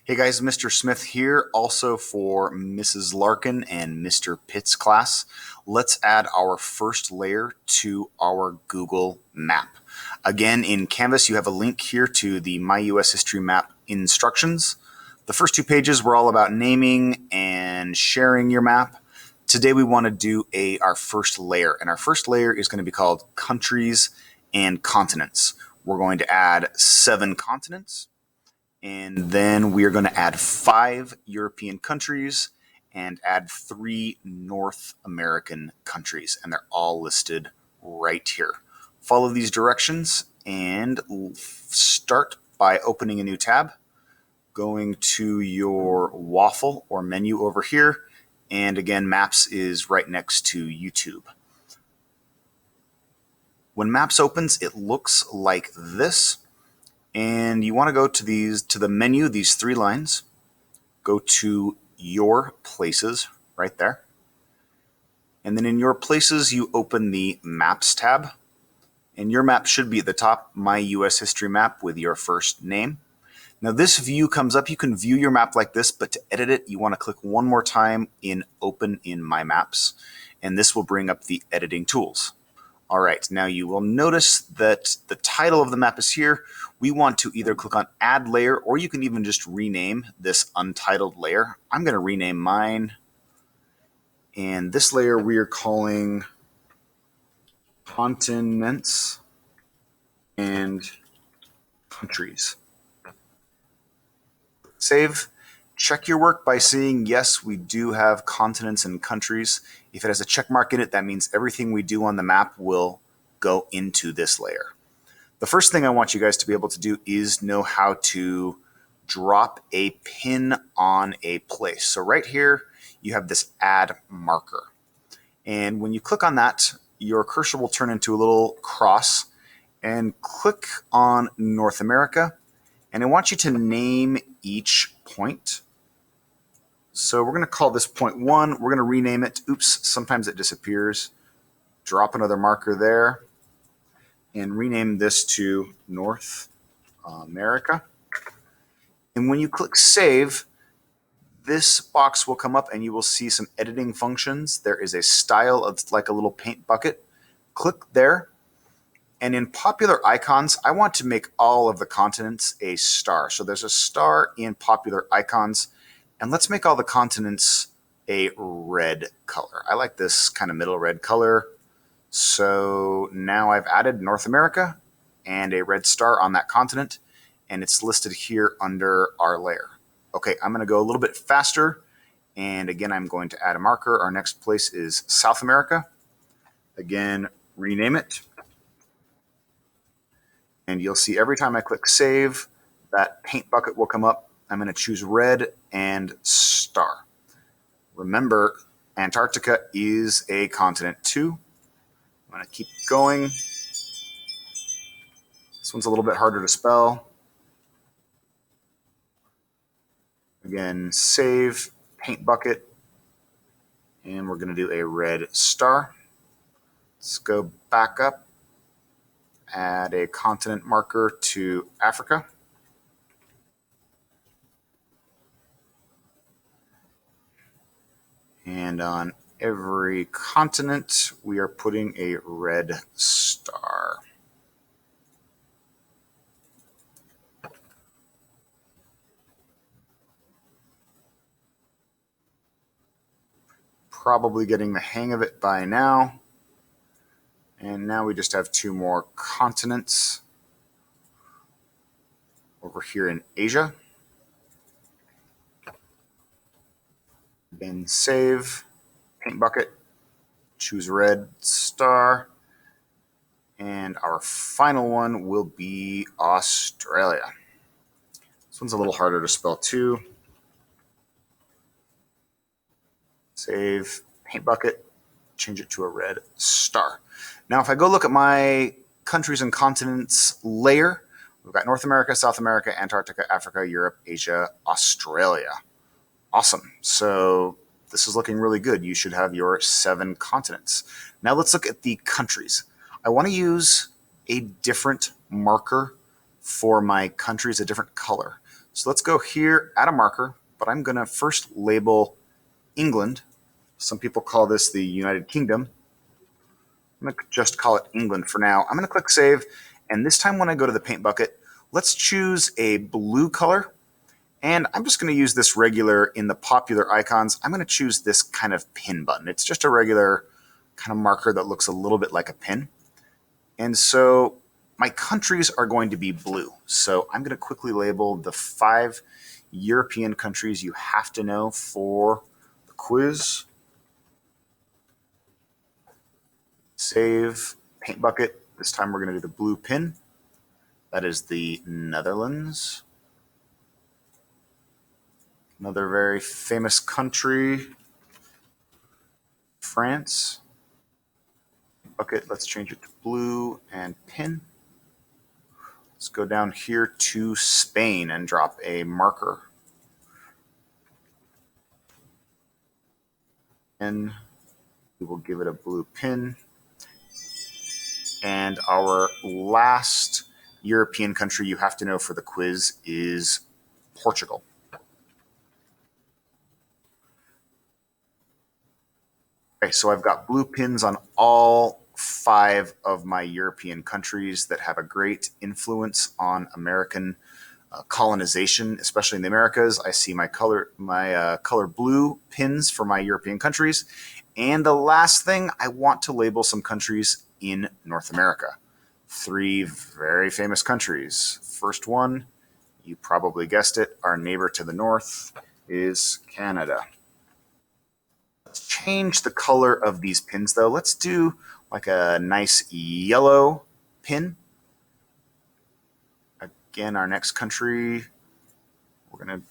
Hey guys, Mr. Smith here, also for Mrs. Larkin and Mr. Pitt's class. Let's add our first layer to our Google map. Again, in Canvas, you have a link here to the My US History Map instructions. The first two pages were all about naming and sharing your map. Today we want to do our first layer, and our first layer is going to be called Countries and Continents. We're going to add 7 continents. And then we are going to add 5 European countries and add 3 North American countries. And they're all listed right here. Follow these directions and start by opening a new tab, going to your waffle or menu over here. And again, Maps is right next to YouTube. When Maps opens, it looks like this. And you want to go to the menu, these 3 lines, go to Your Places right there. And then in Your Places, you open the Maps tab. And your map should be at the top, My US History Map with your first name. Now this view comes up. You can view your map like this, but to edit it, you want to click one more time in Open in My Maps. And this will bring up the editing tools. All right, now you will notice that the title of the map is here. We want to either click on Add Layer, or you can even just rename this untitled layer. I'm going to rename mine. And this layer we are calling Continents and Countries. Save. Check your work by seeing, yes, we do have continents and countries. If it has a check mark in it, that means everything we do on the map will go into this layer. The first thing I want you guys to be able to do is know how to drop a pin on a place. So right here, you have this add marker. And when you click on that, your cursor will turn into a little cross, and click on North America. And I want you to name each point. So we're going to call this point 1. We're going to rename it. Oops, sometimes it disappears. Drop another marker there and rename this to North America. And when you click Save, this box will come up and you will see some editing functions. There is a style. It's like a little paint bucket. Click there. And in popular icons, I want to make all of the continents a star. So there's a star in popular icons. And let's make all the continents a red color. I like this kind of middle red color. So now I've added North America and a red star on that continent, and it's listed here under our layer. Okay, I'm going to go a little bit faster. And again, I'm going to add a marker. Our next place is South America. Again, rename it. And you'll see every time I click Save, that paint bucket will come up. I'm going to choose red and star. Remember, Antarctica is a continent too. I'm going to keep going. This one's a little bit harder to spell. Again, save, paint bucket, and we're going to do a red star. Let's go back up, add a continent marker to Africa. And on every continent, we are putting a red star. Probably getting the hang of it by now. And now we just have 2 more continents over here in Asia. Then save, paint bucket, choose red star, and our final one will be Australia. This one's a little harder to spell too. Save, paint bucket, change it to a red star. Now if I go look at my countries and continents layer, we've got North America, South America, Antarctica, Africa, Europe, Asia, Australia. Awesome. So this is looking really good. You should have your 7 continents. Now let's look at the countries. I want to use a different marker for my countries, a different color. So let's go here, add a marker, but I'm going to first label England. Some people call this the United Kingdom. I'm going to just call it England for now. I'm going to click save. And this time when I go to the paint bucket, let's choose a blue color. And I'm just going to use this regular in the popular icons. I'm going to choose this kind of pin button. It's just a regular kind of marker that looks a little bit like a pin. And so my countries are going to be blue. So I'm going to quickly label the 5 European countries you have to know for the quiz. Save, paint bucket. This time we're going to do the blue pin. That is the Netherlands. Another very famous country, France. Bucket, let's change it to blue and pin. Let's go down here to Spain and drop a marker. And we will give it a blue pin. And our last European country you have to know for the quiz is Portugal. Okay, so I've got blue pins on all 5 of my European countries that have a great influence on American colonization, especially in the Americas. I see my color blue pins for my European countries. And the last thing, I want to label some countries in North America. 3 very famous countries. First one, you probably guessed it, our neighbor to the north is Canada. Let's change the color of these pins though. Let's do like a nice yellow pin. Again, our next country, the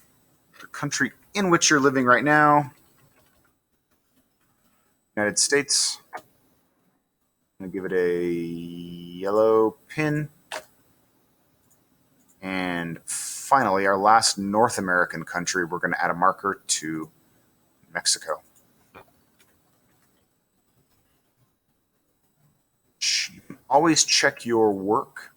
country in which you're living right now, United States. I'm going to give it a yellow pin. And finally, our last North American country, we're going to add a marker to Mexico. Always check your work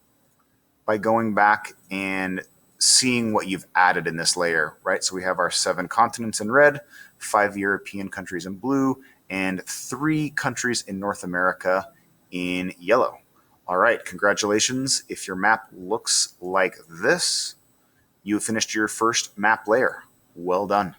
by going back and seeing what you've added in this layer, right? So we have our 7 continents in red, 5 European countries in blue, and 3 countries in North America in yellow. All right, congratulations. If your map looks like this, you finished your first map layer. Well done.